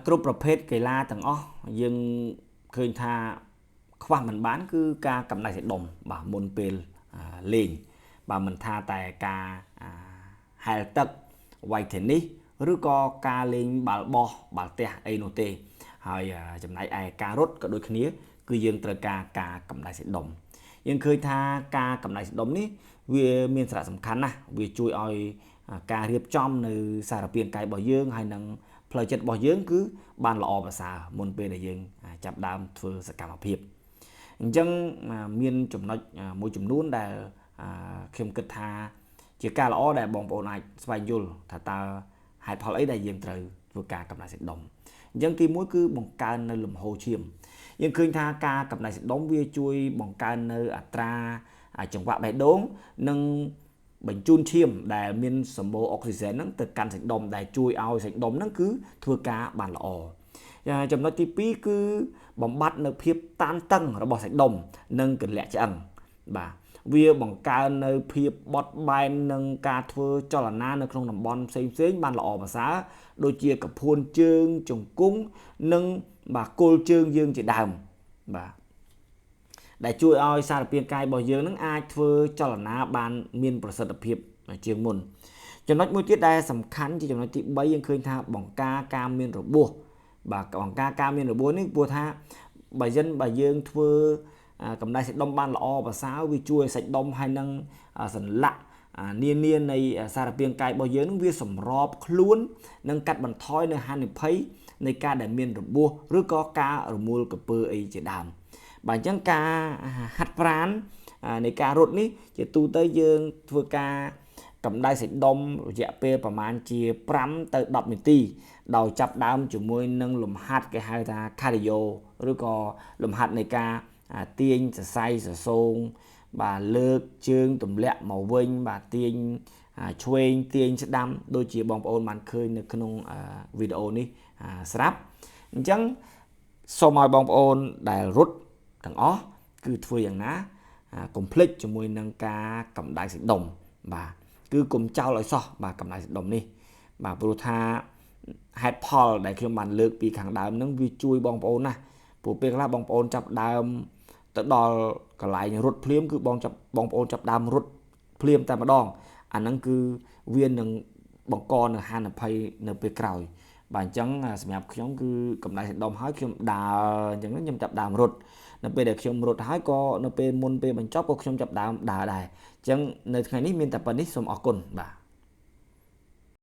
គ្រប់ប្រភេទកីឡាទាំងអស់យើងឃើញថាខ្វះមិនបានគឺការកំដៅសេះដុំបាទមុនពេលលេងបាទមិនថាតែការហែលទឹកវាយ tennis ឬក៏ការលេងបាល់បោះបាល់ទះអីនោះទេហើយចំណែកឯការរត់ក៏ដូចគ្នាគឺយើងត្រូវការកំដៅសេះដុំយើងឃើញថាការកំដៅសេះដុំនេះវាមានសារៈសំខាន់ណាស់វាជួយឲ្យការរៀបចំនៅសារពាង្គកាយរបស់យើងហើយនឹងផ្លូវចិត្តរបស់យើងគឺបានល្អប្រសើរមុនពេលដែលយើងចាប់ដើមធ្វើសកម្មភាពអញ្ចឹងមានចំណុចមួយចំនួនដែលខ្ញុំគិតថាជាការល្អដែលបងប្អូនអាចស្វែងយល់ថាតើហេតុផលអីដែលយើងត្រូវធ្វើការកំដៅសេះដុំអញ្ចឹងទី1គឺបង្កើននៅលំហូរឈាមយើងឃើញថាការកំដៅសេះដុំវាជួយបង្កើននៅអត្រាចង្វាក់បេះដូងនិងបញ្ជូនឈាមដែលមានសម្បូរអុកស៊ីហ្សែនហ្នឹងទៅកាន់សាច់ដុំដែលជួយឲ្យសាច់ដុំហ្នឹងគឺធ្វើការបានល្អចំណុចទី2គឺបំបត្តិនៅភាពតានតឹងរបស់សាច់ដុំនិងកន្លាក់ឆ្អឹងបាទវាបង្កើននៅភាពបត់បែននិងការធ្វើចលនានៅក្នុងតំបន់ផ្សេងបានល្អប្រសើរដូចជាកពួនជើងជង្គង់និងបាទគល់ជើងយើងជាដើមបាទដែលជួយឲ្យសារពាង្គកាយរបស់យើងនឹងអាចធ្វើចលនាបានមានប្រសិទ្ធភាពជាងមុនចំណុចមួយទៀតដែលសំខាន់ជាចំណុចទី3យើងឃើញថាបង្ការការមានរបួសបាទបង្ការការមានរបួសនេះព្រោះថាបើយើងធ្វើកំដៅសាច់ដុំបានល្អប្រសើរវាជួយសាច់ដុំហើយនឹងសន្លាក់នានានៃសារពាង្គកាយរបស់យើងនឹងវាសម្របខ្លួននិងកាត់បន្ថយនៅហានិភ័យនៃការដែលមានរបួសឬក៏ការរមួលក្រពើអីជាដើមបាទអញ្ចឹងការហាត់ប្រាណនៃការរត់នេះជាទូទៅយើងធ្វើការកំដៅសាច់ដុំរយៈពេលប្រហែលជា5ទៅ10នាទីដោយចាប់ដើមជាមួយនឹងលំហាត់គេហៅថា cardio ឬក៏លំហាត់នៃការទាញសរសៃសរសោងបាទលើកជើងទម្លាក់មកវិញបាទទាញឆ្វេងទាញស្ដាំដូចជាបងប្អូនបានឃើញនៅក្នុងវីដេអូនេះស្រាប់អញ្ចឹងសូមឲ្យបងប្អូនដែលរត់ទាំងអស់គឺធ្វើយ៉ាងណាកុំភ្លេចជាមួយនឹងការកំដៅសាច់ដុំបាទគឺកុំចោលឲ្យសោះបាទកំដៅសាច់ដុំនេះបាទព្រោះថាហេតុផលដែលខ្ញុំបានលើកពីខាងដើមហ្នឹងវាជួយបងប្អូនណាព្រោះពេលខ្លះបងប្អូនចាប់ដើមទៅដល់កន្លែងរត់ភ្លាមគឺបងប្អូនចាប់ដើមរត់ភ្លាមតែម្ដងអាហ្នឹងគឺវានឹងបង្កនៅហានិភ័យនៅពេលក្រោយបាទអញ្ចឹងសម្រាប់ខ្ញុំគឺកំដៅសាច់ដុំហើយខ្ញុំដើរអញ្ចឹងខ្ញុំចាប់ដើមរត់នៅពេលដែលខ្ញុំរត់ហើយក៏នៅពេលមុនពេលបញ្ចប់ក៏ខ្ញុំចាប់ដើមដើរដែរអញ្ចឹងនៅថ្ងៃនេះមានតែប៉ុណ្្នេះសូមអរគុណបាទ